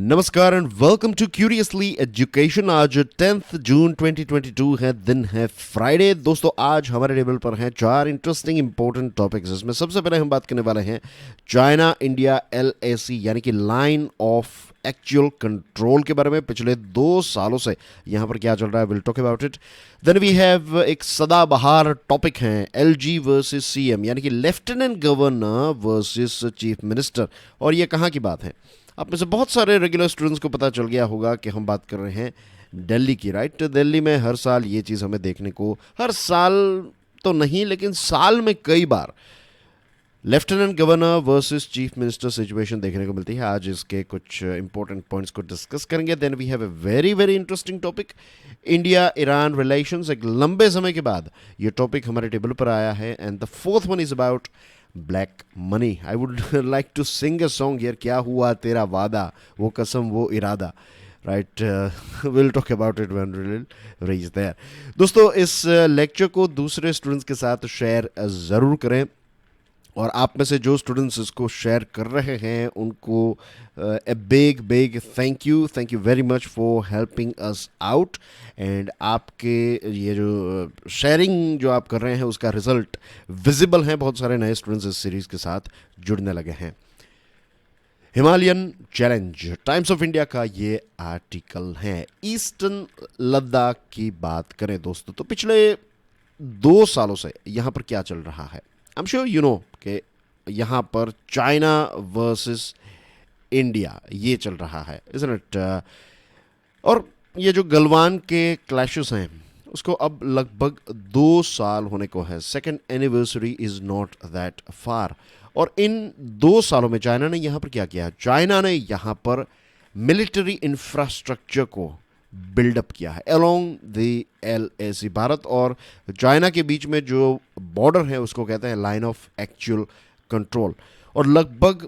नमस्कार and welcome to Curiously Education. आज 10 जून 2022 है, दिन है फ्राइडे। दोस्तों आज हमारे टेबल पर हैं चार इंटरेस्टिंग इंपॉर्टेंट टॉपिक्स। इसमें सबसे पहले हम बात करने वाले हैं चाइना इंडिया LAC यानी कि लाइन ऑफ एक्चुअल कंट्रोल के बारे में। पिछले 2 सालों से यहाँ पर क्या चल रहा है, will talk about it. Then we have एक सदाबहार टॉपिक है LG वर्सेस CM यानी कि lieutenant governor versus chief minister. और ये कहाँ की बात है? आप में से बहुत सारे रेगुलर स्टूडेंट्स को पता चल गया होगा कि हम बात कर रहे हैं दिल्ली की, राइट। दिल्ली में हर साल ये चीज़ हमें देखने को, हर साल तो नहीं लेकिन साल में कई बार lieutenant governor versus chief minister situation देखने को मिलती है। आज इसके कुछ इंपॉर्टेंट पॉइंट्स को डिस्कस करेंगे। Then we have a very very interesting topic, India Iran relations. एक लंबे समय के बाद ये टॉपिक हमारे टेबल पर आया है। And the fourth one is about black money. I would like to sing a song here, क्या हुआ तेरा वादा, वो कसम वो इरादा, right. Will talk about it when we will reach there. दोस्तों इस लेक्चर को दूसरे स्टूडेंट्स के साथ शेयर ज़रूर करें, और आप में से जो स्टूडेंट्स इसको शेयर कर रहे हैं उनको a big thank you very much for helping us out. And आपके ये जो शेयरिंग जो आप कर रहे हैं उसका रिजल्ट विजिबल है। बहुत सारे नए स्टूडेंट्स इस सीरीज़ के साथ जुड़ने लगे हैं। Himalayan challenge, times of India का ये आर्टिकल है। ईस्टर्न लद्दाख की बात करें दोस्तों तो पिछले 2 सालों से यहाँ पर क्या चल रहा है। I am sure you know कि यहाँ पर चाइना वर्सेस इंडिया ये चल रहा है, इज़न्ट इट। और ये जो गलवान के क्लैशेस हैं उसको अब लगभग 2 साल होने को है। Second anniversary is not that far. और इन 2 सालों में चाइना ने यहाँ पर क्या किया? चाइना ने यहाँ पर मिलिट्री इंफ्रास्ट्रक्चर को बिल्डअप किया है अलोंग द LAC। भारत और चाइना के बीच में जो बॉर्डर है उसको कहते हैं लाइन ऑफ एक्चुअल कंट्रोल। और लगभग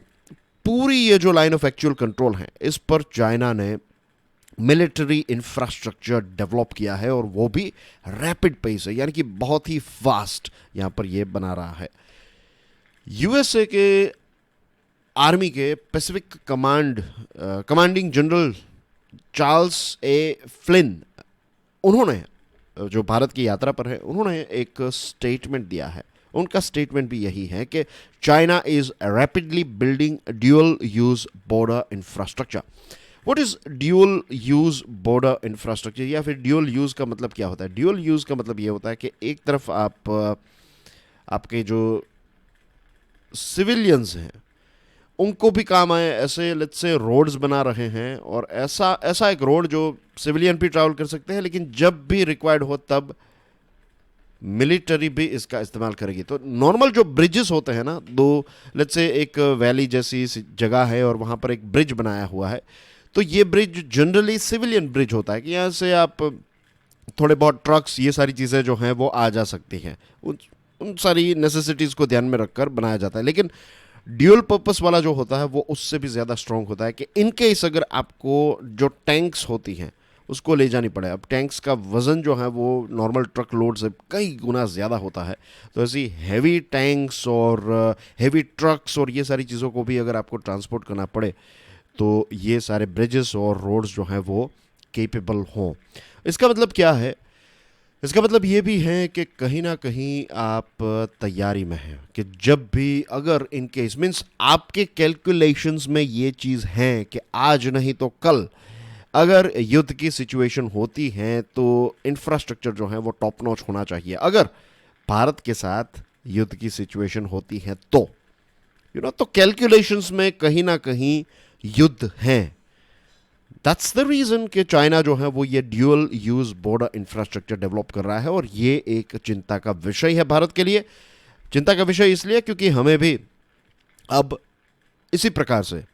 पूरी ये जो लाइन ऑफ एक्चुअल कंट्रोल है इस पर चाइना ने मिलिट्री इंफ्रास्ट्रक्चर डेवलप किया है, और वो भी रैपिड पेस है, यानी कि बहुत ही फास्ट यहाँ पर ये बना रहा है। USA के आर्मी के पैसिफिक कमांडिंग जनरल चार्ल्स ए फ्लिन, उन्होंने जो भारत की यात्रा पर है उन्होंने एक स्टेटमेंट दिया है। उनका स्टेटमेंट भी यही है कि China is rapidly building dual use border infrastructure. What is dual use border infrastructure, या फिर ड्यूअल यूज का मतलब क्या होता है? ड्यूअल यूज का मतलब ये होता है कि एक तरफ आपके जो सिविलियंस हैं उनको भी काम आए, ऐसे लेट्स से रोड्स बना रहे हैं, और ऐसा एक रोड जो सिविलियन भी ट्रैवल कर सकते हैं, लेकिन जब भी रिक्वायर्ड हो तब मिलिट्री भी इसका इस्तेमाल करेगी। तो नॉर्मल जो ब्रिजेस होते हैं ना, दो लेट्स से एक वैली जैसी जगह है और वहाँ पर एक ब्रिज बनाया हुआ है, तो ये ब्रिज जनरली सिविलियन ब्रिज होता है कि यहाँ से आप थोड़े बहुत ट्रक्स ये सारी चीज़ें जो हैं वो आ जा सकती हैं। उन सारी नेसेसिटीज़ को ध्यान में रखकर बनाया जाता है। लेकिन ड्यूअल पर्पस वाला जो होता है वो उससे भी ज़्यादा स्ट्रॉन्ग होता है कि इनकेस अगर आपको जो टैंक्स होती हैं उसको ले जानी पड़े। अब टैंक्स का वज़न जो है वो नॉर्मल ट्रक लोड से कई गुना ज़्यादा होता है, तो ऐसी हैवी टैंक्स और हैवी ट्रक्स और ये सारी चीज़ों को भी अगर आपको ट्रांसपोर्ट करना पड़े तो ये सारे ब्रिजेस और रोड्स जो हैं वो केपेबल हों। इसका मतलब क्या है? इसका मतलब ये भी है कि कहीं ना कहीं आप तैयारी में हैं कि जब भी अगर इन केस मीन्स आपके कैलकुलेशंस में ये चीज़ है कि आज नहीं तो कल अगर युद्ध की सिचुएशन होती है तो इंफ्रास्ट्रक्चर जो है वो टॉप नॉच होना चाहिए। अगर भारत के साथ युद्ध की सिचुएशन होती है तो तो कैलकुलेशंस में कहीं ना कहीं युद्ध है। दैट्स द रीज़न कि चाइना जो है वो ये dual use border infrastructure develop कर रहा है, और ये एक चिंता का विषय है भारत के लिए। चिंता का विषय इसलिए क्योंकि हमें भी अब इसी प्रकार से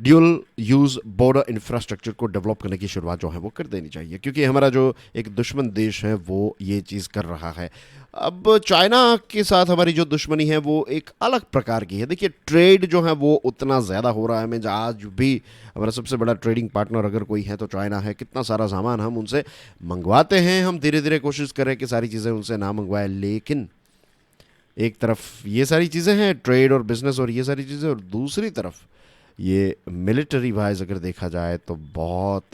ड्यूअल यूज बॉर्डर इंफ्रास्ट्रक्चर को डेवलप करने की शुरुआत जो है वो कर देनी चाहिए, क्योंकि हमारा जो एक दुश्मन देश है वो ये चीज़ कर रहा है। अब चाइना के साथ हमारी जो दुश्मनी है वो एक अलग प्रकार की है। देखिए ट्रेड जो है वो उतना ज़्यादा हो रहा है। मैं आज भी हमारा सबसे बड़ा ट्रेडिंग पार्टनर अगर कोई है तो चाइना है। कितना सारा सामान हम उनसे मंगवाते हैं, हम धीरे धीरे कोशिश करें कि सारी चीज़ें उनसे ना मंगवाएं, लेकिन एक तरफ ये सारी चीज़ें हैं ट्रेड और बिजनेस और ये सारी चीज़ें, और दूसरी तरफ ये मिलिट्री वाइज अगर देखा जाए तो बहुत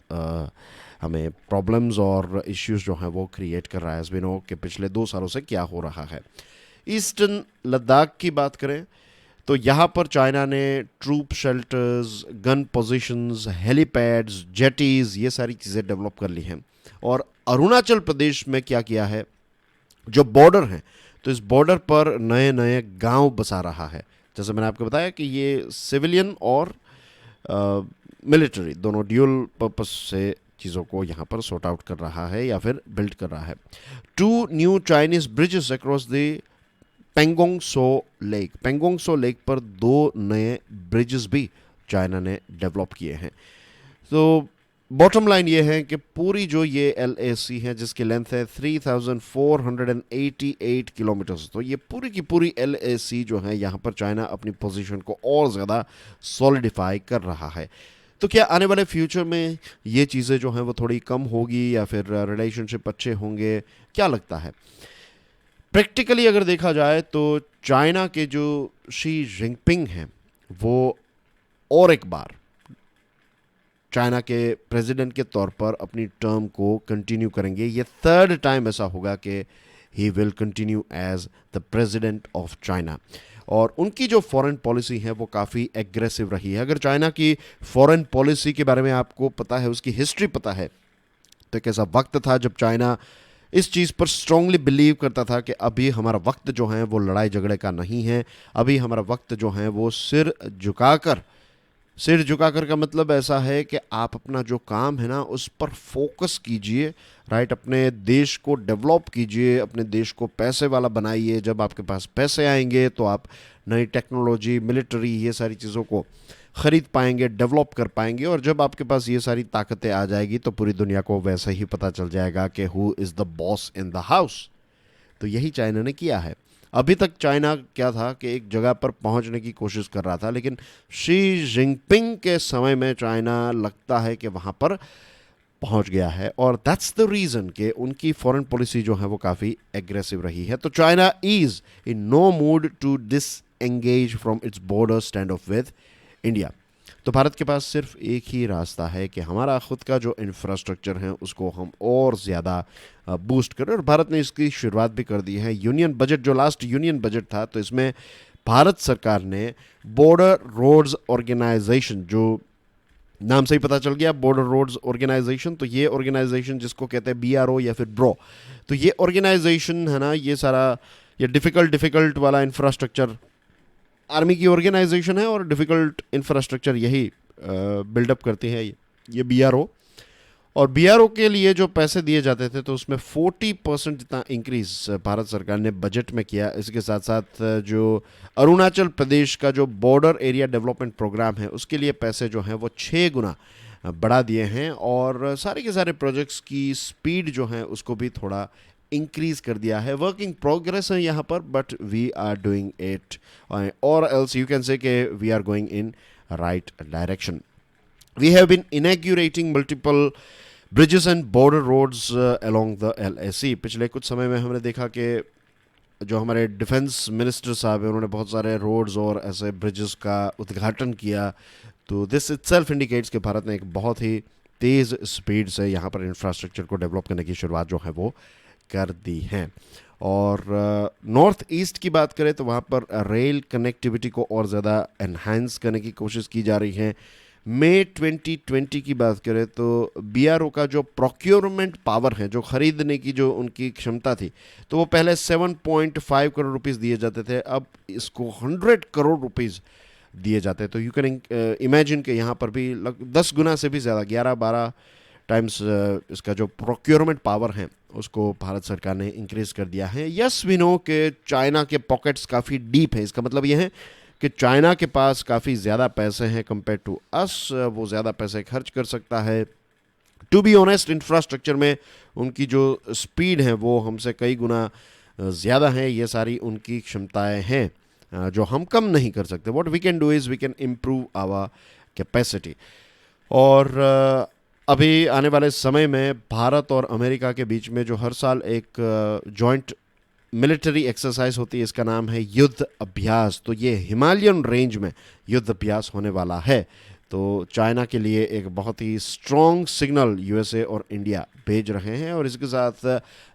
हमें प्रॉब्लम्स और इश्यूज जो हैं वो क्रिएट कर रहा है, एज वी नो कि पिछले 2 सालों से क्या हो रहा है। ईस्टर्न लद्दाख की बात करें तो यहाँ पर चाइना ने troop shelters, gun positions, helipads, jetties, ये सारी चीज़ें डेवलप कर ली हैं। और अरुणाचल प्रदेश में क्या किया है, जो बॉर्डर हैं, तो इस बॉर्डर पर नए नए गांव बसा रहा है। जैसे मैंने आपको बताया कि ये सिविलियन और मिलिट्री दोनों ड्यूल पर्पस से चीज़ों को यहाँ पर सॉर्ट आउट कर रहा है या फिर बिल्ड कर रहा है। 2 new Chinese bridges across the Pangong so lake, Pangong so lake पर 2 नए ब्रिजेस भी चाइना ने डेवलप किए हैं। तो बॉटम लाइन ये है कि पूरी जो ये एलएसी है जिसकी लेंथ है 3488 किलोमीटर्स, तो ये पूरी की पूरी एलएसी जो है यहाँ पर चाइना अपनी पोजीशन को और ज़्यादा सॉलिडिफाई कर रहा है। तो क्या आने वाले फ्यूचर में ये चीज़ें जो हैं वो थोड़ी कम होगी या फिर रिलेशनशिप अच्छे होंगे, क्या लगता है? प्रैक्टिकली अगर देखा जाए तो चाइना के जो शी जिनपिंग हैं वो और एक बार चाइना के प्रेसिडेंट के तौर पर अपनी टर्म को कंटिन्यू करेंगे। ये 3rd टाइम ऐसा होगा कि he will continue as the president of China. और उनकी जो फॉरेन पॉलिसी है वो काफ़ी एग्रेसिव रही है। अगर चाइना की फॉरेन पॉलिसी के बारे में आपको पता है, उसकी हिस्ट्री पता है, तो एक ऐसा वक्त था जब चाइना इस चीज़ पर स्ट्रांगली बिलीव करता था कि अभी हमारा वक्त जो है वो लड़ाई झगड़े का नहीं है, अभी हमारा वक्त जो है वो सिर झुकाकर का मतलब ऐसा है कि आप अपना जो काम है ना उस पर फोकस कीजिए, राइट। अपने देश को डेवलप कीजिए, अपने देश को पैसे वाला बनाइए। जब आपके पास पैसे आएंगे तो आप नई टेक्नोलॉजी, मिलिट्री, ये सारी चीज़ों को ख़रीद पाएंगे, डेवलप कर पाएंगे। और जब आपके पास ये सारी ताकतें आ जाएगी तो पूरी दुनिया को वैसे ही पता चल जाएगा कि who is the boss in the house. तो यही चाइना ने किया है। अभी तक चाइना क्या था कि एक जगह पर पहुंचने की कोशिश कर रहा था, लेकिन शी जिनपिंग के समय में चाइना लगता है कि वहां पर पहुंच गया है। और दैट्स द रीज़न कि उनकी फॉरेन पॉलिसी जो है वो काफ़ी एग्रेसिव रही है। तो China is in no mood to disengage from its border stand off with India. तो भारत के पास सिर्फ एक ही रास्ता है कि हमारा खुद का जो इंफ्रास्ट्रक्चर है उसको हम और ज़्यादा बूस्ट करें। और भारत ने इसकी शुरुआत भी कर दी है। यूनियन बजट, जो लास्ट यूनियन बजट था, तो इसमें भारत सरकार ने बॉर्डर रोड्स ऑर्गेनाइजेशन, जो नाम से ही पता चल गया, बॉर्डर रोड्स ऑर्गेनाइजेशन, तो ये ऑर्गेनाइजेशन जिसको कहते हैं बीआरओ या फिर ब्रो, तो ये ऑर्गेनाइजेशन है ना, ये सारा ये डिफ़िकल्ट वाला इंफ्रास्ट्रक्चर आर्मी की ऑर्गेनाइजेशन है और डिफ़िकल्ट इंफ्रास्ट्रक्चर यही बिल्डअप करती है ये बीआरओ। और बीआरओ के लिए जो पैसे दिए जाते थे तो उसमें 40% जितना इंक्रीज भारत सरकार ने बजट में किया। इसके साथ साथ जो अरुणाचल प्रदेश का जो बॉर्डर एरिया डेवलपमेंट प्रोग्राम है उसके लिए पैसे जो हैं वो 6 गुना बढ़ा दिए हैं। और सारे के सारे प्रोजेक्ट्स की स्पीड जो है उसको भी थोड़ा इंक्रीज कर दिया है। वर्किंग प्रोग्रेस है यहाँ पर, but we are doing it, और एल्स यू कैन से कि we are going in right direction. We have been inaugurating multiple bridges and border roads along the LAC। पिछले कुछ समय में हमने देखा कि जो हमारे डिफेंस मिनिस्टर साहब हैं उन्होंने बहुत सारे रोड्स और ऐसे ब्रिजेस का उद्घाटन किया। तो दिस इटसेल्फ इंडिकेट्स कि भारत ने एक बहुत ही तेज़ स्पीड से यहाँ पर इंफ्रास्ट्रक्चर को डेवलप करने की शुरुआत जो है वो कर दी है। और नॉर्थ ईस्ट की बात करें तो वहाँ पर रेल कनेक्टिविटी को और ज़्यादा एनहांस करने की कोशिश की जा रही है। मई 2020 की बात करें तो बीआरओ का जो प्रोक्योरमेंट पावर है, जो खरीदने की जो उनकी क्षमता थी, तो वो पहले 7.5 करोड़ रुपीस दिए जाते थे, अब इसको 100 करोड़ रुपीस दिए जाते हैं। तो यू कैन इमेजिन कि यहाँ पर भी 10 गुना से भी ज़्यादा, 11-12 टाइम्स इसका जो प्रोक्योरमेंट पावर है उसको भारत सरकार ने इंक्रीज कर दिया है। यस वी नो कि चाइना के पॉकेट्स काफ़ी डीप है। इसका मतलब यह है कि चाइना के पास काफ़ी ज़्यादा पैसे हैं कंपेयर टू अस, वो ज़्यादा पैसे खर्च कर सकता है। टू बी ऑनेस्ट, इंफ्रास्ट्रक्चर में उनकी जो स्पीड है वो हमसे कई गुना ज़्यादा है। ये सारी उनकी क्षमताएं हैं जो हम कम नहीं कर सकते। What we can do is we can improve our capacity. और अभी आने वाले समय में भारत और अमेरिका के बीच में जो हर साल एक जॉइंट मिलिट्री एक्सरसाइज होती है, इसका नाम है युद्ध अभ्यास। तो ये हिमालयन रेंज में युद्ध अभ्यास होने वाला है। तो चाइना के लिए एक बहुत ही स्ट्रॉन्ग सिग्नल यूएसए और इंडिया भेज रहे हैं। और इसके साथ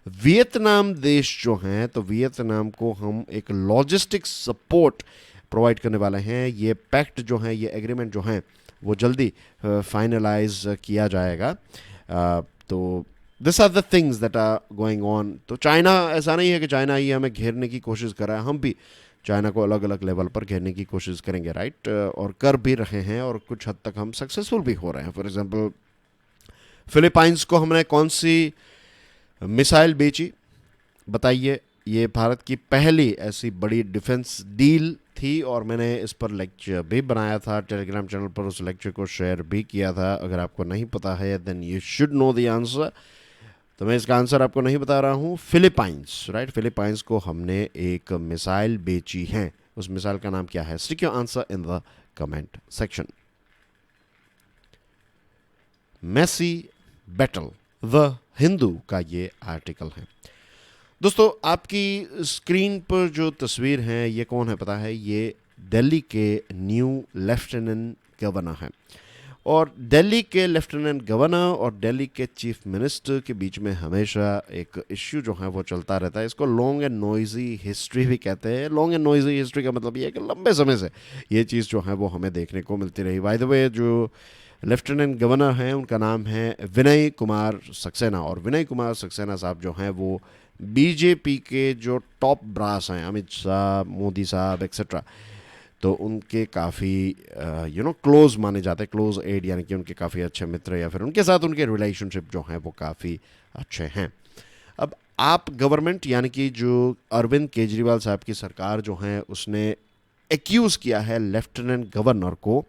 वियतनाम देश जो हैं, तो वियतनाम को हम एक लॉजिस्टिक सपोर्ट प्रोवाइड करने वाले हैं। ये पैक्ट जो है, ये एग्रीमेंट जो है, वो जल्दी फाइनलाइज किया जाएगा। तो this are the things that are going on. तो चाइना, ऐसा नहीं है कि चाइना ही हमें घेरने की कोशिश कर रहा है, हम भी चाइना को अलग अलग लेवल पर घेरने की कोशिश करेंगे, राइट। और कर भी रहे हैं और कुछ हद तक हम सक्सेसफुल भी हो रहे हैं। फॉर एग्जांपल, फिलीपाइंस को हमने कौन सी मिसाइल बेची, बताइए। ये भारत की पहली ऐसी बड़ी डिफेंस डील थी और मैंने इस पर लेक्चर भी बनाया था टेलीग्राम चैनल पर, उस लेक्चर को शेयर भी किया था। अगर आपको नहीं पता है then you should know the answer. तो मैं इसका आंसर आपको नहीं बता रहा हूँ। फिलीपाइंस, राइट, फिलीपाइंस को हमने एक मिसाइल बेची है। उस मिसाइल का नाम क्या है? Stick your answer in the comment section. Messy battle, the Hindu का ये आर्टिकल है। दोस्तों, आपकी स्क्रीन पर जो तस्वीर है, ये कौन है पता है? ये दिल्ली के न्यू लेफ्टिनेंट गवर्नर हैं। और दिल्ली के लेफ्टिनेंट गवर्नर और दिल्ली के चीफ मिनिस्टर के बीच में हमेशा एक इश्यू जो है वो चलता रहता है। इसको लॉन्ग एंड नॉइजी हिस्ट्री भी कहते हैं। लॉन्ग एंड नॉइजी हिस्ट्री का मतलब ये है कि लंबे समय से ये चीज़ जो है वो हमें देखने को मिलती रही। बाय द वे, जो लेफ्टिनेंट गवर्नर हैं उनका नाम है विनय कुमार सक्सेना। और विनय कुमार सक्सेना साहब जो हैं वो बीजेपी के जो टॉप ब्रास हैं, अमित शाह, मोदी साहब एक्सेट्रा, तो उनके काफ़ी क्लोज माने जाते हैं, क्लोज एड, यानी कि उनके काफ़ी अच्छे मित्र या फिर उनके साथ उनके रिलेशनशिप जो हैं वो काफ़ी अच्छे हैं। अब आप गवर्नमेंट, यानी कि जो अरविंद केजरीवाल साहब की सरकार जो है, उसने एक्यूज़ किया है लेफ्टिनेंट गवर्नर को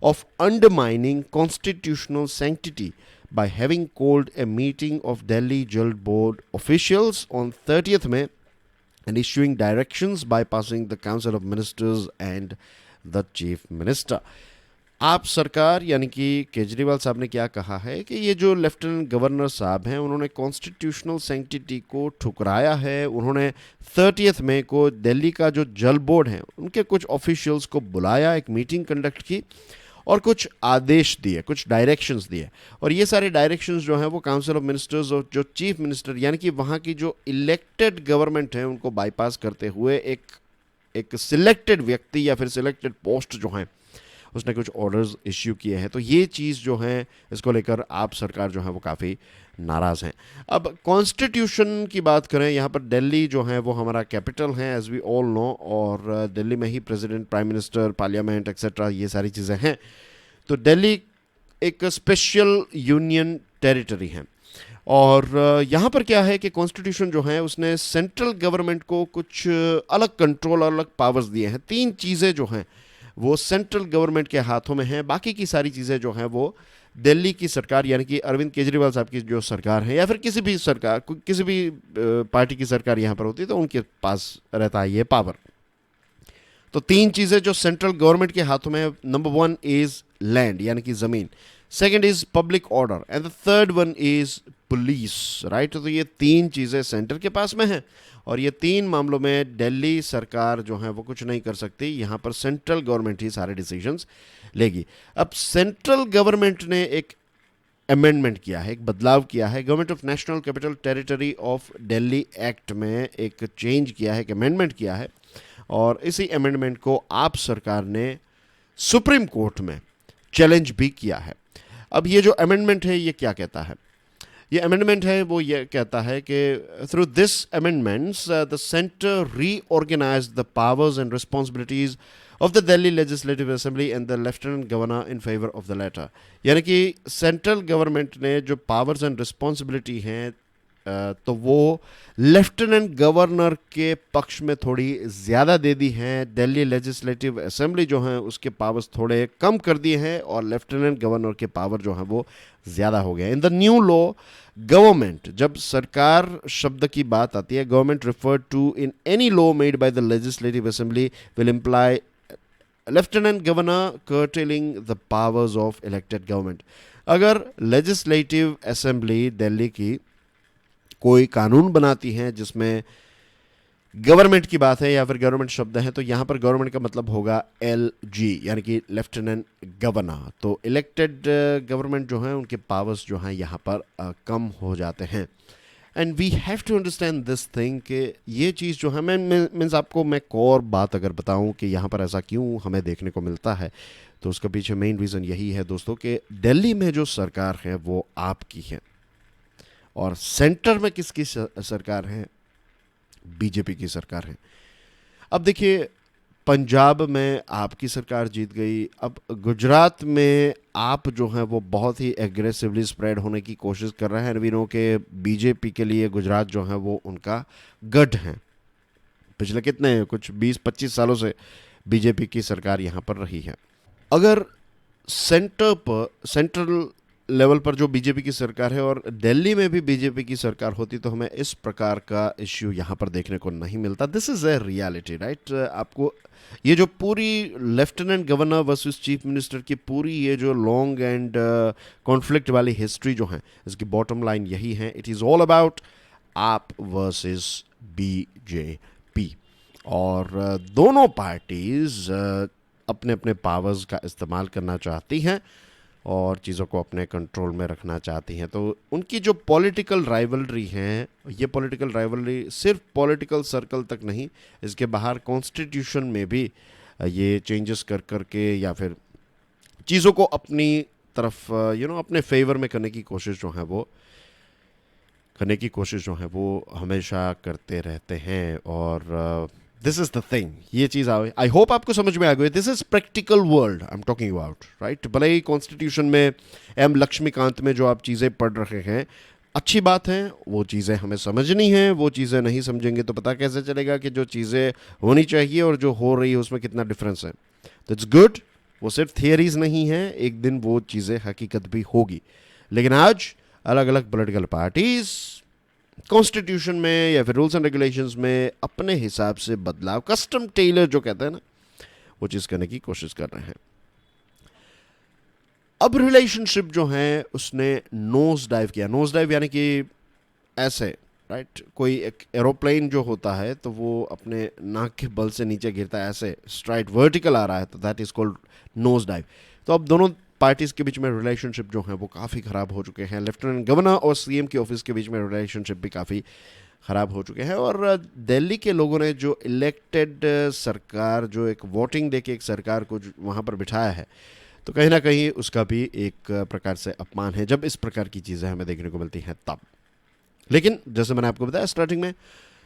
of undermining constitutional sanctity by having called a meeting of Delhi Jal Board officials on 30th May and issuing directions bypassing the Council of Ministers and the Chief Minister. आप सरकार यानी कि केजरीवाल साहब ने क्या कहा है कि ये जो लेफ्टिनेंट गवर्नर साहब हैं उन्होंने कॉन्स्टिट्यूशनल सैंक्टिटी को ठुकराया है। उन्होंने 30 मई को दिल्ली का जो जल बोर्ड है उनके कुछ ऑफिशियल्स को बुलाया, एक मीटिंग कंडक्ट की और कुछ आदेश दिए, कुछ डायरेक्शंस दिए। और ये सारे डायरेक्शंस जो हैं वो काउंसिल ऑफ मिनिस्टर्स और जो चीफ मिनिस्टर यानी कि वहाँ की जो इलेक्टेड गवर्नमेंट है उनको बाईपास करते हुए एक सिलेक्टेड व्यक्ति या फिर सिलेक्टेड पोस्ट जो हैं उसने कुछ ऑर्डर्स इश्यू किए हैं। तो ये चीज़ जो है, इसको लेकर आप सरकार जो है वो काफ़ी नाराज़ हैं। अब कॉन्स्टिट्यूशन की बात करें, यहाँ पर दिल्ली जो है वो हमारा कैपिटल है एज वी ऑल नो, और दिल्ली में ही president, prime minister, parliament etcetera ये सारी चीज़ें हैं। तो दिल्ली एक स्पेशल यूनियन टेरिटरी है। और यहाँ पर क्या है कि कॉन्स्टिट्यूशन जो है उसने सेंट्रल गवर्नमेंट को कुछ अलग कंट्रोल और अलग पावर्स दिए हैं। 3 चीज़ें जो हैं वो सेंट्रल गवर्नमेंट के हाथों में हैं, बाकी की सारी चीज़ें जो हैं वो दिल्ली की सरकार यानी कि अरविंद केजरीवाल साहब की जो सरकार है या फिर किसी भी सरकार, किसी भी पार्टी की सरकार यहाँ पर होती है तो उनके पास रहता है ये पावर। तो 3 चीज़ें जो सेंट्रल गवर्नमेंट के हाथों में है, नंबर 1 इज़ लैंड यानी कि ज़मीन, second is public order and the third one is police, right. तो ये 3 चीज़ें सेंटर के पास में हैं और ये 3 मामलों में दिल्ली सरकार जो है वो कुछ नहीं कर सकती। यहाँ पर सेंट्रल गवर्नमेंट ही सारे डिसीजंस लेगी। अब सेंट्रल गवर्नमेंट ने एक अमेंडमेंट किया है, एक बदलाव किया है, government of national capital territory of Delhi act में एक चेंज किया है, एक अमेंडमेंट किया है। और इसी अमेंडमेंट को आप सरकार ने सुप्रीम कोर्ट में चैलेंज भी किया है। अब ये जो अमेंडमेंट है ये क्या कहता है? ये अमेंडमेंट है वो ये कहता है कि through this amendments the centre reorganise the powers and responsibilities of the Delhi legislative assembly and the lieutenant governor in favour of the latter. यानी कि सेंट्रल गवर्नमेंट ने जो पावर्स एंड रिस्पॉन्सिबिलिटी हैं तो वो लेफ्टिनेंट गवर्नर के पक्ष में थोड़ी ज़्यादा दे दी हैं। दिल्ली लेजिस्लेटिव असेंबली जो है उसके पावर्स थोड़े कम कर दिए हैं और लेफ्टिनेंट गवर्नर के पावर जो हैं वो ज़्यादा हो गए। In the new law government, जब सरकार शब्द की बात आती है, government referred to in any law made by the legislative assembly will imply lieutenant governor curtailing the powers of elected government. अगर लेजिस्लेटिव असेंबली दिल्ली की कोई कानून बनाती हैं जिसमें गवर्नमेंट की बात है या फिर गवर्नमेंट शब्द है, तो यहाँ पर गवर्नमेंट का मतलब होगा LG, यानी कि लेफ्टिनेंट गवर्नर। तो इलेक्टेड गवर्नमेंट जो है उनके पावर्स जो हैं यहाँ पर कम हो जाते हैं। And we have to understand this thing कि ये चीज़ जो है, मैं मीन्स आपको मैं एक और बात अगर बताऊं कि यहाँ पर ऐसा क्यों हमें देखने को मिलता है, तो उसका पीछे मेन रीज़न यही है दोस्तों कि दिल्ली में जो सरकार है वो आपकी है, और सेंटर में किसकी सरकार है? बीजेपी की सरकार है। अब देखिए, पंजाब में आपकी सरकार जीत गई, अब गुजरात में आप जो हैं वो बहुत ही एग्रेसिवली स्प्रेड होने की कोशिश कर रहे हैं। वी नो के बीजेपी के लिए गुजरात जो है वो उनका गढ़ है। पिछले कितने कुछ 20-25 सालों से बीजेपी की सरकार यहाँ पर रही है। अगर सेंट्रल लेवल पर जो बीजेपी की सरकार है और दिल्ली में भी बीजेपी की सरकार होती, तो हमें इस प्रकार का इश्यू यहाँ पर देखने को नहीं मिलता। This is a reality, right. आपको ये जो पूरी lieutenant governor versus chief minister की पूरी ये जो लॉन्ग एंड कॉन्फ्लिक्ट वाली हिस्ट्री जो है, इसकी बॉटम लाइन यही है, इट इज़ ऑल अबाउट आप वर्सेस बीजेपी। और दोनों पार्टीज़ अपने अपने पावर्स का इस्तेमाल करना चाहती हैं और चीज़ों को अपने कंट्रोल में रखना चाहती हैं। तो उनकी जो पॉलिटिकल राइवलरी हैं, ये पॉलिटिकल राइवलरी सिर्फ पॉलिटिकल सर्कल तक नहीं, इसके बाहर कॉन्स्टिट्यूशन में भी ये चेंजेस कर करके या फिर चीज़ों को अपनी तरफ अपने फेवर में करने की कोशिश जो है वो हमेशा करते रहते हैं। और दिस इज द थिंग, ये चीज़ आई होप आपको समझ में आ गई। This is practical world I am talking about, right. भले ही कॉन्स्टिट्यूशन में एम लक्ष्मीकांत में जो आप चीज़ें पढ़ रहे हैं अच्छी बात है, वो चीज़ें हमें समझनी हैं। वो चीज़ें नहीं समझेंगे तो पता कैसे चलेगा कि जो चीज़ें होनी चाहिए और जो हो रही है उसमें कितना डिफरेंस है। तो इट्स गुड, वो सिर्फ थियरीज नहीं है, एक दिन वो चीज़ें हकीकत भी होगी। लेकिन आज अलग अलग पॉलिटिकल पार्टीज़ कॉन्स्टिट्यूशन में या फिर रूल्स एंड रेगुलेशंस में अपने हिसाब से बदलाव, कस्टम टेलर जो कहते हैं ना, वो चीज़ करने की कोशिश कर रहे हैं। अब रिलेशनशिप जो है उसने नोज डाइव किया। नोज डाइव यानी कि ऐसे, राइट। कोई एक एरोप्लेन जो होता है तो वो अपने नाक के बल से नीचे गिरता है, ऐसे स्ट्राइट वर्टिकल आ रहा है, तो that is called nose dive. तो अब दोनों पार्टीज के बीच में रिलेशनशिप जो है वो काफ़ी ख़राब हो चुके हैं। लेफ्टिनेंट गवर्नर और सीएम के ऑफिस के बीच में रिलेशनशिप भी काफ़ी ख़राब हो चुके हैं। और दिल्ली के लोगों ने जो इलेक्टेड सरकार, जो एक वोटिंग दे के एक सरकार को वहाँ पर बिठाया है, तो कहीं ना कहीं उसका भी एक प्रकार से अपमान है जब इस प्रकार की चीज़ें हमें देखने को मिलती हैं तब। लेकिन जैसे मैंने आपको बताया स्टार्टिंग में,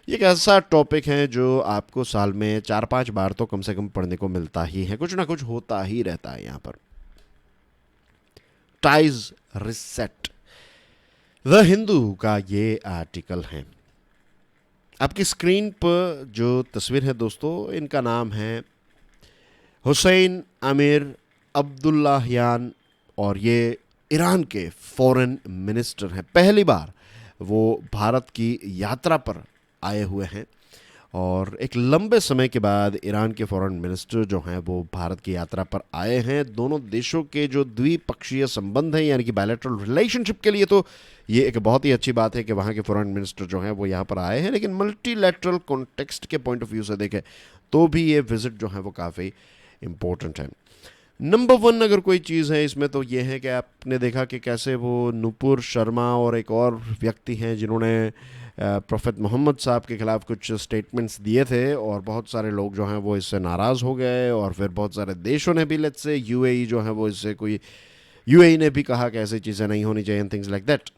ये एक ऐसा टॉपिक है जो आपको साल में 4-5 बार तो कम से कम पढ़ने को मिलता ही है। कुछ ना कुछ होता ही रहता है यहाँ पर। टाइज रिसेट, द हिंदू का ये आर्टिकल है। आपकी स्क्रीन पर जो तस्वीर है दोस्तों, इनका नाम है हुसैन आमिर अब्दुल्लाहियान, और ये ईरान के फॉरेन मिनिस्टर हैं। पहली बार वो भारत की यात्रा पर आए हुए हैं और एक लंबे समय के बाद ईरान के फॉरेन मिनिस्टर जो हैं वो भारत की यात्रा पर आए हैं। दोनों देशों के जो द्विपक्षीय संबंध हैं, यानी कि बायलैटरल रिलेशनशिप के लिए तो ये एक बहुत ही अच्छी बात है कि वहाँ के फॉरेन मिनिस्टर जो हैं वो यहाँ पर आए हैं। लेकिन मल्टीलैटरल कॉन्टेक्स्ट के पॉइंट ऑफ व्यू से देखें तो भी ये विजिट जो है वो काफ़ी इम्पोर्टेंट है। नंबर 1 अगर कोई चीज़ है इसमें तो ये है कि आपने देखा कि कैसे वो नुपुर शर्मा और एक और व्यक्ति हैं जिन्होंने प्रोफेट मोहम्मद साहब के ख़िलाफ़ कुछ स्टेटमेंट्स दिए थे, और बहुत सारे लोग जो हैं वो इससे नाराज़ हो गए। और फिर बहुत सारे देशों ने भी, लेट्स से यूएई जो है वो इससे कोई, यूएई ने भी कहा कि ऐसी चीज़ें नहीं होनी चाहिए, थिंग्स लाइक दैट।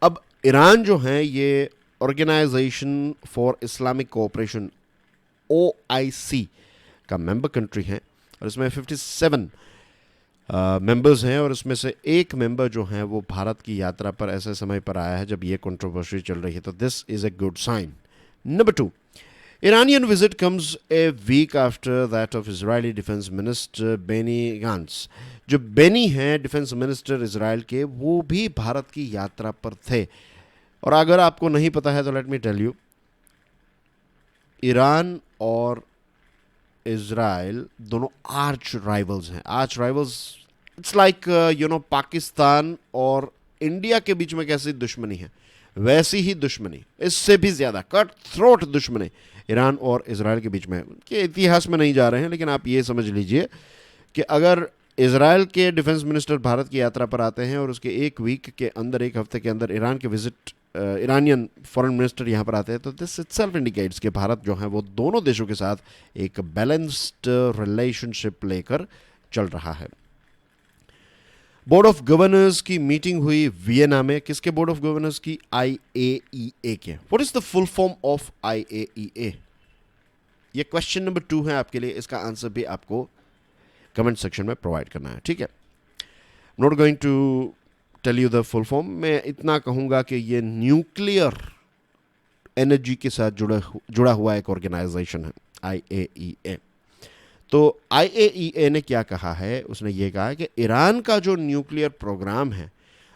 अब ईरान जो है ये organisation for Islamic cooperation OIC का मेंबर कंट्री है, और इसमें 57 मेंबर्स हैं, और इसमें से एक मेंबर जो हैं वो भारत की यात्रा पर ऐसे समय पर आया है जब ये कंट्रोवर्सी चल रही है, तो this is a good sign. Number 2, Iranian visit comes a week after that of Israeli Defense Minister Benny Gantz। जो बेनी हैं डिफेंस मिनिस्टर इसराइल के, वो भी भारत की यात्रा पर थे। और अगर आपको नहीं पता है तो let me tell you, Iran और इसराइल दोनों आर्च राइवल्स हैं। Arch rivals, it's like Pakistan और इंडिया के बीच में कैसी दुश्मनी है, वैसी ही दुश्मनी, इससे भी ज़्यादा कट थ्रोट दुश्मनी ईरान और इजराइल के बीच में है। कि इतिहास में नहीं जा रहे हैं, लेकिन आप ये समझ लीजिए कि अगर इजराइल के डिफेंस मिनिस्टर भारत की यात्रा पर आते हैं और उसके एक वीक के अंदर, एक हफ्ते के अंदर ईरान के विजिट ईरानियन फॉरेन मिनिस्टर यहाँ पर आते हैं, तो दिस इटसेल्फ इंडिकेट्स कि भारत जो है वो दोनों देशों के साथ एक बैलेंस्ड रिलेशनशिप लेकर चल रहा है। बोर्ड ऑफ गवर्नर्स की मीटिंग हुई वियना में। किसके बोर्ड ऑफ गवर्नर्स की? IAEA के। What is the full form of IAEA? ये क्वेश्चन नंबर 2 है आपके लिए। इसका आंसर भी आपको कमेंट सेक्शन में प्रोवाइड करना है, ठीक है। Not going to tell you the full form. मैं इतना कहूंगा कि ये न्यूक्लियर एनर्जी के साथ जुड़ा हुआ एक ऑर्गेनाइजेशन है, IAEA। तो IAEA ने क्या कहा है? उसने ये कहा है कि ईरान का जो न्यूक्लियर प्रोग्राम है,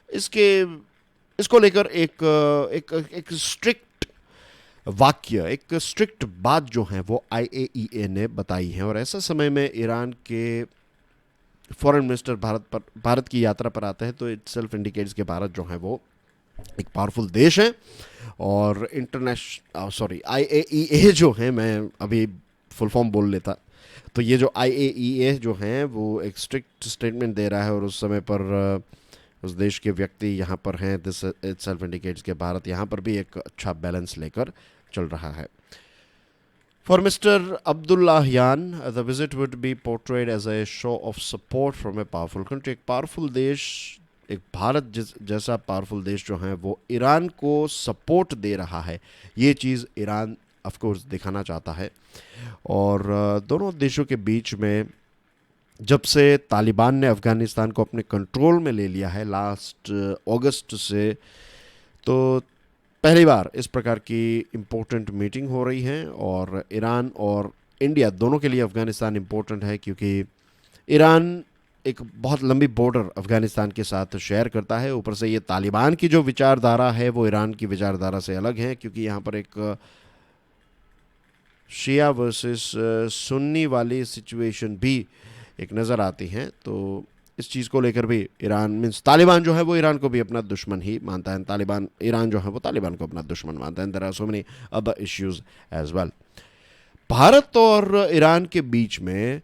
इसको लेकर एक स्ट्रिक्ट वाक्य, एक स्ट्रिक्ट बात जो है वो IAEA ने बताई है। और ऐसे समय में ईरान के फॉरेन मिनिस्टर भारत की यात्रा पर आते हैं, तो इट सेल्फ इंडिकेट्स कि भारत जो है वो एक पावरफुल देश है। और IAEA जो है, मैं अभी फुल फॉर्म बोल लेता, तो ये जो IAEA जो है वो एक स्ट्रिक्ट स्टेटमेंट दे रहा है। और उस समय पर उस देश के व्यक्ति यहाँ पर हैं। दिस इटसेल्फ इंडिकेट्स कि भारत यहाँ पर भी एक अच्छा बैलेंस लेकर चल रहा है। For Mr. Abdullahian, the visit would be portrayed as a show of support from a powerful country. एक पावरफुल देश, एक भारत जैसा पावरफुल देश जो है वो ईरान को सपोर्ट दे रहा है, ये चीज़ ईरान ऑफ कोर्स दिखाना चाहता है। और दोनों देशों के बीच में जब से तालिबान ने अफ़गानिस्तान को अपने कंट्रोल में ले लिया है लास्ट अगस्त से, तो पहली बार इस प्रकार की इम्पोर्टेंट मीटिंग हो रही है। और ईरान और इंडिया दोनों के लिए अफ़गानिस्तान इम्पोर्टेंट है, क्योंकि ईरान एक बहुत लंबी बॉर्डर अफ़गानिस्तान के साथ शेयर करता है। ऊपर से ये तालिबान की जो विचारधारा है वो ईरान की विचारधारा से अलग है, क्योंकि यहाँ पर एक शिया वर्सेस सुन्नी वाली सिचुएशन भी एक नज़र आती है। तो इस चीज़ को लेकर भी ईरान मीन्स तालिबान जो है वो ईरान को भी अपना दुश्मन ही मानता है। ईरान जो है वो तालिबान को अपना दुश्मन मानता है। There are so many other issues as well. Bharat और ईरान के बीच में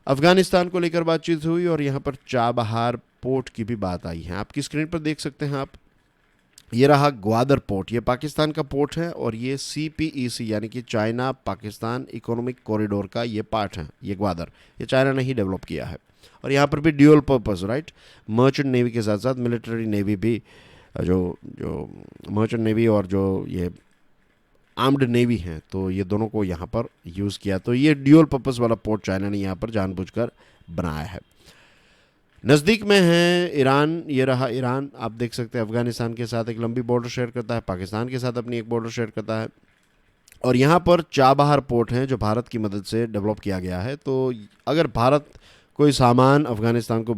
अफ़गानिस्तान को लेकर बातचीत हुई और यहाँ पर चाबहार पोर्ट की भी बात आई है। आपकी स्क्रीन पर देख सकते हैं आप, ये रहा ग्वादर पोर्ट। ये पाकिस्तान का पोर्ट है और ये CPEC यानी कि चाइना पाकिस्तान इकोनॉमिक कॉरिडोर का ये पार्ट है। ये ग्वादर, ये चाइना ने ही डेवलप किया है। और यहाँ पर भी dual purpose, right, merchant navy के साथ साथ मिलिट्री नेवी भी, जो मर्चेंट नेवी और जो ये आर्म्ड नेवी हैं, तो ये दोनों को यहाँ पर यूज़ किया। तो ये ड्यूअल पर्पस वाला पोर्ट चाइना ने यहाँ पर जानबूझकर बनाया है। नज़दीक में है ईरान, ये रहा ईरान। आप देख सकते हैं अफ़गानिस्तान के साथ एक लंबी बॉर्डर शेयर करता है, पाकिस्तान के साथ अपनी एक बॉर्डर शेयर करता है। और यहाँ पर चाबहार पोर्ट है जो भारत की मदद से डेवलप किया गया है। तो अगर भारत कोई सामान अफ़गानिस्तान को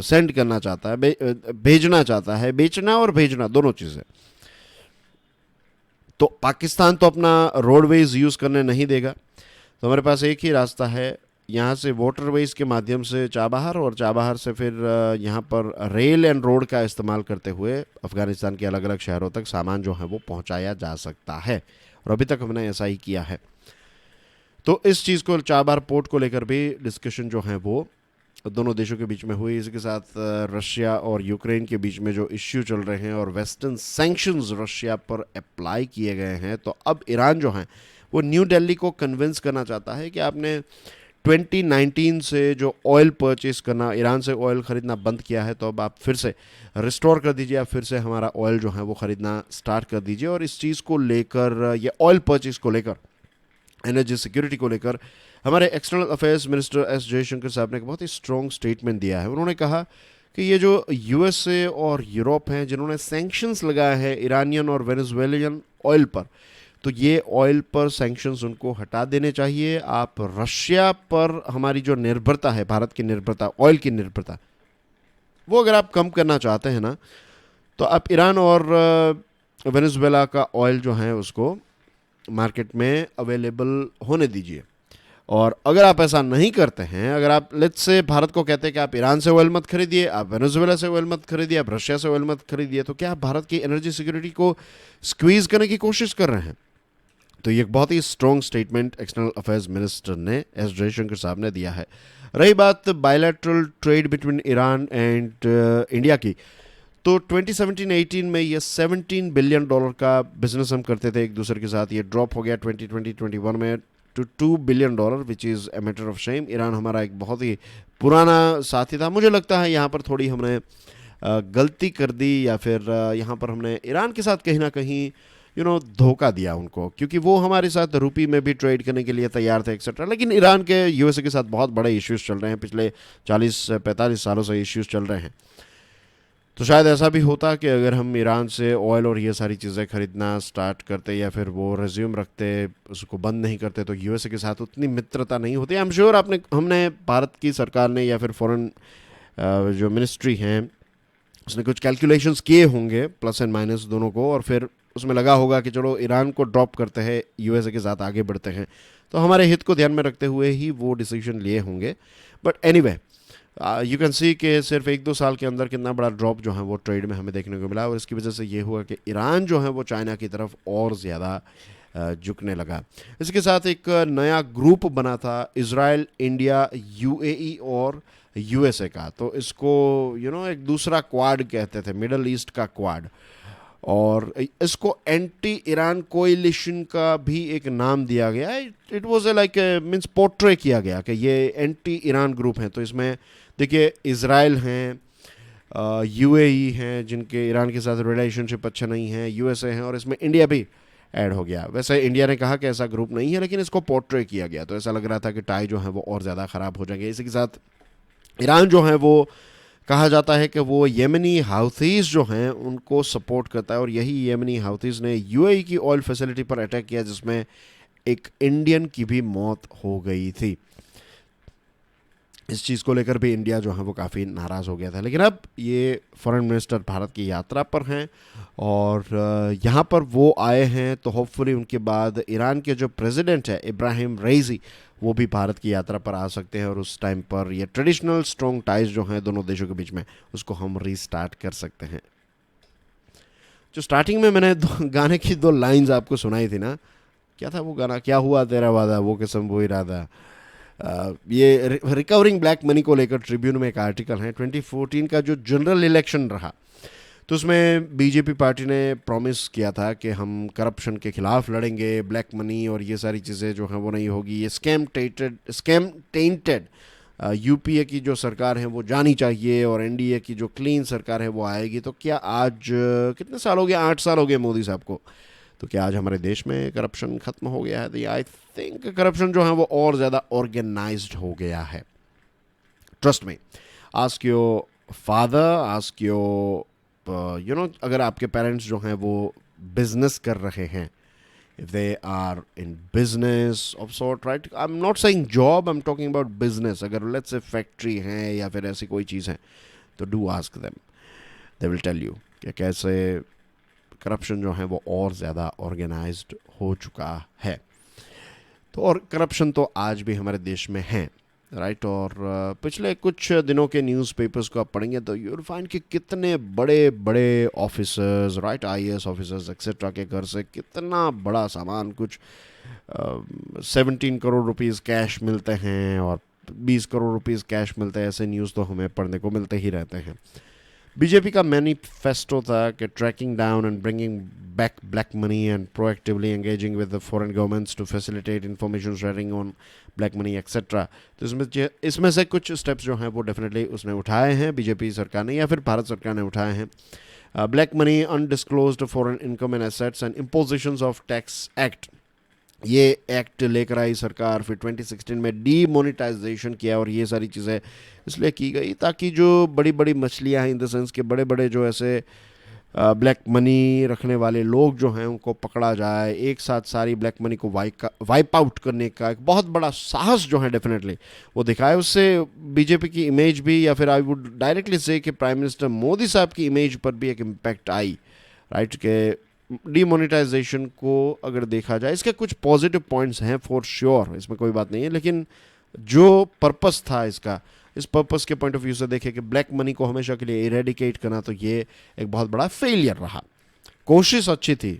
सेंड करना चाहता है, भेजना चाहता है, बेचना और भेजना दोनों चीज़ें, तो पाकिस्तान तो अपना रोडवेज यूज़ करने नहीं देगा। तो हमारे पास एक ही रास्ता है, यहाँ से वाटरवेज के माध्यम से चाबहार, और चाबहार से फिर यहाँ पर रेल एंड रोड का इस्तेमाल करते हुए अफ़गानिस्तान के अलग अलग शहरों तक सामान जो है वो पहुँचाया जा सकता है। और अभी तक हमने ऐसा ही किया है। तो इस चीज़ को, चाबहार पोर्ट को लेकर भी डिस्कशन जो है वो दोनों देशों के बीच में हुई। इसके साथ रशिया और यूक्रेन के बीच में जो इश्यू चल रहे हैं और वेस्टर्न सैंक्शंस रशिया पर अप्लाई किए गए हैं, तो अब ईरान जो है वो न्यू दिल्ली को कन्विंस करना चाहता है कि आपने 2019 से जो ऑयल परचेस करना, ईरान से ऑयल ख़रीदना बंद किया है, तो अब आप फिर से रिस्टोर कर दीजिए, आप फिर से हमारा ऑयल जो है वो ख़रीदना स्टार्ट कर दीजिए। और इस चीज़ को लेकर, ये ऑयल परचेस को लेकर, एनर्जी सिक्योरिटी को लेकर, हमारे external affairs minister S Jaishankar साहब ने एक बहुत ही स्ट्रॉन्ग स्टेटमेंट दिया है। उन्होंने कहा कि ये जो USA और यूरोप हैं जिन्होंने सैंक्शंस लगाए हैं ईरानियन और वेनेजुएलियन ऑयल पर, तो ये ऑयल पर सैंक्शंस उनको हटा देने चाहिए। आप रशिया पर हमारी जो निर्भरता है, भारत की निर्भरता, ऑयल की निर्भरता, वो अगर आप कम करना चाहते हैं ना, तो आप ईरान और वेनेजुएला का ऑयल जो है उसको मार्केट में अवेलेबल होने दीजिए। और अगर आप ऐसा नहीं करते हैं, अगर आप लेट्स से भारत को कहते हैं कि आप ईरान से ऑयल मत खरीदिए, आप वेनेजुएला से ऑयल मत खरीदिए, आप रशिया से ऑयल मत खरीदिए, तो क्या आप भारत की एनर्जी सिक्योरिटी को स्क्वीज करने की कोशिश कर रहे हैं? तो ये एक बहुत ही strong statement external affairs minister ने एस जयशंकर साहब ने दिया है। रही बात bilateral trade between Iran and India की, तो 2017-18 में ये $17 बिलियन का बिजनेस हम करते थे एक दूसरे के साथ। ये ड्रॉप हो गया 2020-21 में to $2 billion, which is a matter of shame. Iran हमारा एक बहुत ही पुराना साथी था। मुझे लगता है यहाँ पर थोड़ी हमने गलती कर दी, या फिर यहाँ पर हमने ईरान के साथ कहीं ना कहीं धोखा दिया उनको, क्योंकि वो हमारे साथ रुपी में भी ट्रेड करने के लिए तैयार थे एक्सेट्रा। लेकिन ईरान के यूएसए के साथ बहुत बड़े इश्यूज चल रहे हैं, पिछले 40-45 सालों से इश्यूज चल रहे हैं। तो शायद ऐसा भी होता कि अगर हम ईरान से ऑयल और ये सारी चीज़ें खरीदना स्टार्ट करते, या फिर वो रेज्यूम रखते, उसको बंद नहीं करते, तो यूएसए के साथ उतनी मित्रता नहीं होती। आई एम श्योर हमने भारत की सरकार ने या फिर फॉरेन जो मिनिस्ट्री हैं उसने कुछ कैलकुलेशंस किए होंगे, प्लस एंड माइनस दोनों को, और फिर उसमें लगा होगा कि चलो ईरान को ड्रॉप करते हैं, यूएसए के साथ आगे बढ़ते हैं। तो हमारे हित को ध्यान में रखते हुए ही वो डिसीजन लिए होंगे। But anyway, you can see कि सिर्फ 1-2 साल के अंदर कितना बड़ा ड्रॉप जो है वो ट्रेड में हमें देखने को मिला, और इसकी वजह से ये हुआ कि ईरान जो है वो चाइना की तरफ और ज़्यादा झुकने लगा। इसके साथ एक नया ग्रुप बना था, इजराइल, इंडिया, यूएई और यूएसए का। तो इसको एक दूसरा क्वाड कहते थे, मिडल ईस्ट का क्वाड, और इसको एंटी ईरान कोएलिशन का भी एक नाम दिया गया। It was like means portray किया गया कि ये एंटी ईरान ग्रुप हैं। तो इसमें देखिए इजराइल हैं, यूएई हैं जिनके ईरान के साथ रिलेशनशिप अच्छा नहीं है, यूएसए हैं, और इसमें इंडिया भी ऐड हो गया। वैसे इंडिया ने कहा कि ऐसा ग्रुप नहीं है, लेकिन इसको पोर्ट्रे किया गया, तो ऐसा लग रहा था कि टाई जो है वो और ज़्यादा ख़राब हो जाएंगे। इसी के साथ ईरान जो है वो कहा जाता है कि वो येमनी हाउथीज़ जो हैं उनको सपोर्ट करता है, और यही येमनी हाउथीज़ ने यूएई की ऑयल फैसिलिटी पर अटैक किया, जिसमें एक इंडियन की भी मौत हो गई थी। इस चीज़ को लेकर भी इंडिया जो है वो काफ़ी नाराज़ हो गया था। लेकिन अब ये फॉरेन मिनिस्टर भारत की यात्रा पर हैं, और यहाँ पर वो आए हैं, तो होपफुली उनके बाद ईरान के जो प्रेसिडेंट है इब्राहिम रईसी, वो भी भारत की यात्रा पर आ सकते हैं, और उस टाइम पर ये ट्रेडिशनल स्ट्रॉन्ग टाइज जो हैं दोनों देशों के बीच में, उसको हम रीस्टार्ट कर सकते हैं। जो स्टार्टिंग में मैंने गाने की 2 लाइंस आपको सुनाई थी ना, क्या था वो गाना, क्या हुआ तेरा वादा, वो कसम वो इरादा। ये रिकवरिंग ब्लैक मनी को लेकर ट्रिब्यून में एक आर्टिकल है। 2014 का जो जनरल इलेक्शन रहा, तो उसमें बीजेपी पार्टी ने प्रॉमिस किया था कि हम करप्शन के खिलाफ लड़ेंगे, ब्लैक मनी और ये सारी चीज़ें जो हैं वो नहीं होगी, ये स्कैम टेंटेड यूपीए की जो सरकार है वो जानी चाहिए, और एनडीए की जो क्लीन सरकार है वो आएगी। तो क्या आज कितने साल हो गए, 8 साल हो गए मोदी साहब को, तो क्या आज हमारे देश में करप्शन ख़त्म हो गया है? तो आई थिंक करप्शन जो है वो और ज़्यादा ऑर्गेनाइज्ड हो गया है। ट्रस्ट में, ask your father, ask your अगर आपके पेरेंट्स जो हैं वो बिजनेस कर रहे हैं, if they are in business of sort, right? I'm not saying job, I'm talking about business. अगर let's say factory है या फिर ऐसी कोई चीज़ है, तो do ask them. They will tell you कि कैसे करप्शन जो है वो और ज़्यादा ऑर्गेनाइज्ड हो चुका है। तो और करप्शन तो आज भी हमारे देश में है, राइट। और पिछले कुछ दिनों के न्यूज़पेपर्स को आप पढ़ेंगे तो यू विल फाइंड कि कितने बड़े बड़े officers, right, IAS officers etcetera के घर से कितना बड़ा सामान, कुछ 17 करोड़ रुपीस कैश मिलते हैं और 20 करोड़ रुपीस कैश मिलते हैं। ऐसे न्यूज़ तो हमें पढ़ने को मिलते ही रहते हैं। बीजेपी का मैनिफेस्टो था कि tracking down and bringing back black money and proactively engaging with the foreign governments to facilitate information sharing on black money etcetera. तो इसमें से कुछ स्टेप्स जो हैं वो डेफिनेटली उसने उठाए हैं, बीजेपी सरकार ने या फिर भारत सरकार ने उठाए हैं। Black money, undisclosed foreign income and assets and impositions of tax act, ये एक्ट लेकर आई सरकार। फिर 2016 में डीमोनेटाइजेशन किया, और ये सारी चीज़ें इसलिए की गई ताकि जो बड़ी बड़ी मछलियाँ हैं, इन द सेंस के बड़े बड़े जो ऐसे ब्लैक मनी रखने वाले लोग जो हैं उनको पकड़ा जाए। एक साथ सारी ब्लैक मनी को वाइप आउट करने का एक बहुत बड़ा साहस जो है डेफिनेटली वो दिखाए। उससे बीजेपी की इमेज भी, या फिर आई वुड डायरेक्टली से कि प्राइम मिनिस्टर मोदी साहब की इमेज पर भी एक इम्पैक्ट आई, राइट। के डीमोनेटाइजेशन को अगर देखा जाए, इसके कुछ पॉजिटिव पॉइंट्स हैं फॉर श्योर, इसमें कोई बात नहीं है, लेकिन जो पर्पस था इसका, इस पर्पस के पॉइंट ऑफ व्यू से देखें कि ब्लैक मनी को हमेशा के लिए इरेडिकेट करना, तो ये एक बहुत बड़ा फेलियर रहा। कोशिश अच्छी थी,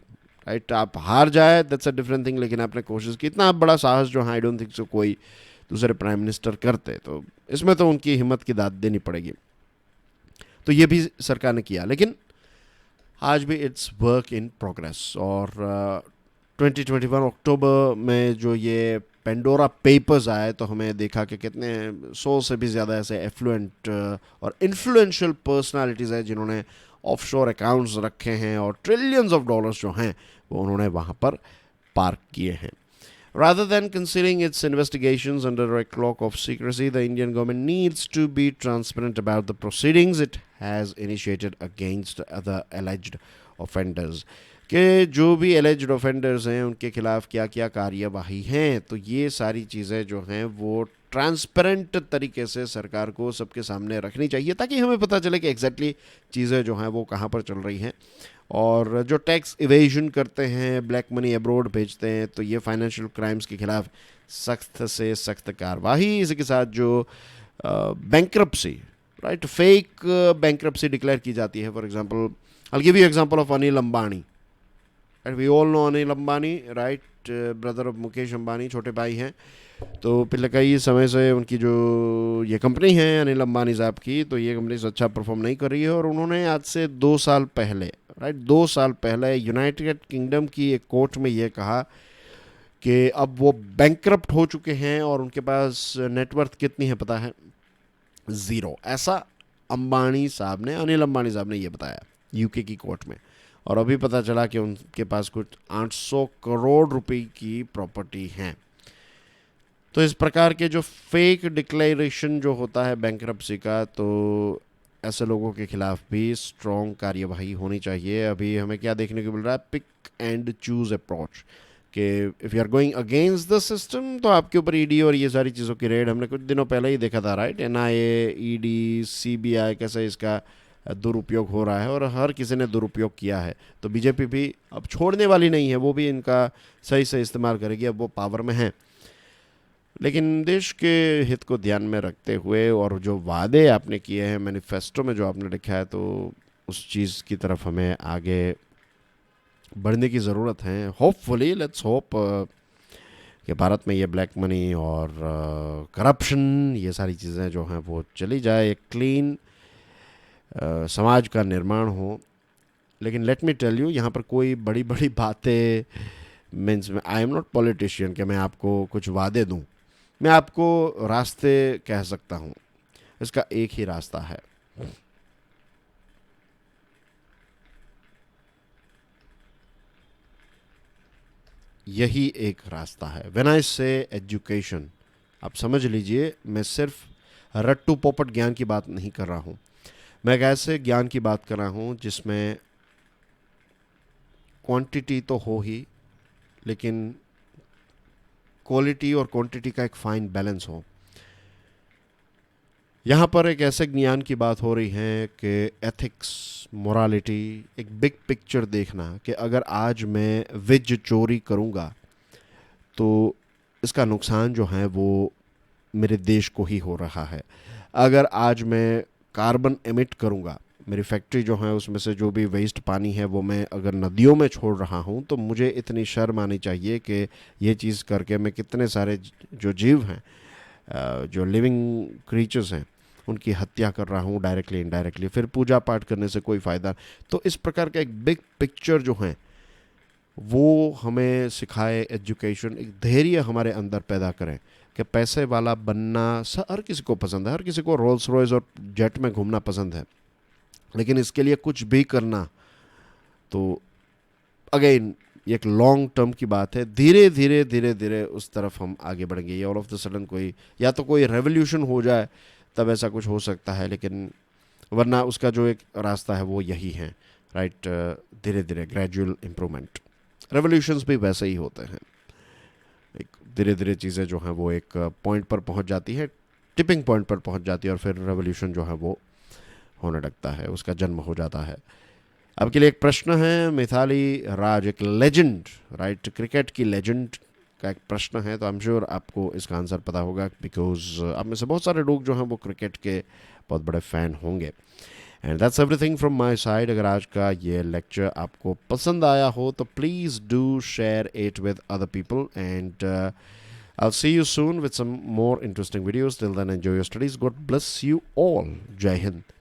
राइट, आप हार जाए दैट्स अ डिफरेंट थिंग, लेकिन आपने कोशिश की, इतना बड़ा साहस जो है आई डोंट थिंक सो कोई दूसरे प्राइम मिनिस्टर करते, तो इसमें तो उनकी हिम्मत की दाद देनी पड़ेगी। तो ये भी सरकार ने किया, लेकिन आज भी इट्स वर्क इन प्रोग्रेस। और 2021 अक्टूबर में जो ये पेंडोरा पेपर्स आए, तो हमें देखा कि कितने 100 से भी ज़्यादा ऐसे एफ्लुएंट और इन्फ्लुएंशियल पर्सनालिटीज़ हैं जिन्होंने ऑफशोर अकाउंट्स रखे हैं और ट्रिलियंस ऑफ डॉलर्स जो हैं वो उन्होंने वहाँ पर पार्क किए हैं। Rather than concealing its investigations under a cloak of secrecy, the Indian government needs to be transparent about the proceedings it has initiated against the alleged offenders. कि जो भी alleged offenders हैं उनके खिलाफ क्या क्या कार्यवाही हैं, तो ये सारी चीज़ें जो हैं वो ट्रांसपेरेंट तरीके से सरकार को सबके सामने रखनी चाहिए, ताकि हमें पता चले कि एग्जैक्टली चीज़ें जो हैं वो कहाँ पर चल रही हैं। और जो टैक्स इवेजन करते हैं, ब्लैक मनी अब्रोड भेजते हैं, तो ये फाइनेंशियल क्राइम्स के खिलाफ सख्त से सख्त कार्रवाई। इसी के साथ जो bankruptcy, right, fake bankruptcy declare की जाती है, for example I give you example of Anil Ambani, and we all know Anil Ambani, right, brother of Mukesh Ambani, छोटे भाई हैं। तो पिछले कई समय से उनकी जो ये कंपनी है अनिल अंबानी साहब की, तो ये कंपनी से अच्छा परफॉर्म नहीं कर रही है, और उन्होंने आज से 2 साल पहले, राइट, 2 साल पहले यूनाइटेड किंगडम की एक कोर्ट में ये कहा कि अब वो बैंकरप्ट हो चुके हैं और उनके पास नेटवर्थ कितनी है पता है? 0। ऐसा अंबानी साहब ने, अनिल अंबानी साहब ने ये बताया यूके की कोर्ट में। और अभी पता चला कि उनके पास कुछ 800 करोड़ रुपए की प्रॉपर्टी हैं। तो इस प्रकार के जो फेक डिक्लेरेशन जो होता है बैंक्रप्सी का, तो ऐसे लोगों के खिलाफ भी स्ट्रॉन्ग कार्यवाही होनी चाहिए। अभी हमें क्या देखने को मिल रहा है? पिक एंड चूज अप्रोच, कि if you are going against the system तो आपके ऊपर ईडी और ये सारी चीज़ों की रेड हमने कुछ दिनों पहले ही देखा था, राइट, एनआईए, ईडी, सीबीआई, कैसे इसका दुरुपयोग हो रहा है और हर किसी ने दुरुपयोग किया है। तो बीजेपी भी अब छोड़ने वाली नहीं है, वो भी इनका सही से इस्तेमाल करेगी, अब वो पावर में है। लेकिन देश के हित को ध्यान में रखते हुए और जो वादे आपने किए हैं मैनिफेस्टो में जो आपने लिखा है, तो उस चीज़ की तरफ हमें आगे बढ़ने की ज़रूरत है। होपफुली, लेट्स होप कि भारत में ये ब्लैक मनी और करप्शन, ये सारी चीज़ें जो हैं वो चली जाए, एक क्लीन समाज का निर्माण हो। लेकिन लेट मी टेल यू, यहाँ पर कोई बड़ी बड़ी बातें, means I am not politician कि मैं आपको कुछ वादे दूँ, मैं आपको रास्ते कह सकता हूँ। इसका एक ही रास्ता है, यही एक रास्ता है। व्हेन आई से एजुकेशन, आप समझ लीजिए मैं सिर्फ रट्टू पोपट ज्ञान की बात नहीं कर रहा हूँ, मैं एक ऐसे ज्ञान की बात कर रहा हूँ जिसमें क्वांटिटी तो हो ही, लेकिन क्वालिटी और क्वांटिटी का एक फाइन बैलेंस हो। यहाँ पर एक ऐसे ज्ञान की बात हो रही है कि एथिक्स, मोरालिटी, एक बिग पिक्चर देखना, कि अगर आज मैं वेज चोरी करूँगा तो इसका नुकसान जो है वो मेरे देश को ही हो रहा है। अगर आज मैं कार्बन एमिट करूँगा, मेरी फैक्ट्री जो है उसमें से जो भी वेस्ट पानी है वो मैं अगर नदियों में छोड़ रहा हूँ, तो मुझे इतनी शर्म आनी चाहिए कि ये चीज़ करके मैं कितने सारे जो जीव हैं, जो लिविंग क्रीचर्स हैं, उनकी हत्या कर रहा हूँ डायरेक्टली इनडायरेक्टली, फिर पूजा पाठ करने से कोई फ़ायदा। तो इस प्रकार का एक बिग पिक्चर जो है वो हमें सिखाए एजुकेशन, एक धैर्य हमारे अंदर पैदा करें कि पैसे वाला बनना हर किसी को पसंद है, हर किसी को रोल्स रॉयस और जेट में घूमना पसंद है, लेकिन इसके लिए कुछ भी करना, तो अगेन ये एक लॉन्ग टर्म की बात है। धीरे धीरे धीरे धीरे उस तरफ हम आगे बढ़ेंगे। ये ऑल ऑफ द सडन कोई, या तो कोई रेवोल्यूशन हो जाए तब ऐसा कुछ हो सकता है, लेकिन वरना उसका जो एक रास्ता है वो यही है, राइट, धीरे धीरे ग्रेजुअल इम्प्रूवमेंट। रेवोल्यूशंस भी वैसे ही होते हैं, एक धीरे धीरे चीज़ें जो हैं वो एक पॉइंट पर पहुंच जाती है, टिपिंग पॉइंट पर पहुंच जाती है, और फिर रेवोल्यूशन जो है वो होने लगता है, उसका जन्म हो जाता है। आपके लिए एक प्रश्न है, मिथाली राज एक लेजेंड, राइट, क्रिकेट की लेजेंड का एक प्रश्न है, तो आई एम श्योर आपको इसका आंसर पता होगा, बिकॉज आप में से बहुत सारे लोग जो हैं वो क्रिकेट के बहुत बड़े फ़ैन होंगे। And that's everything from my side. अगर आज का ये लेक्चर आपको पसंद आया हो तो please do share it with other people, and I'll see you soon with some more interesting videos. Till then, enjoy your studies. God bless you all. Jai Hind.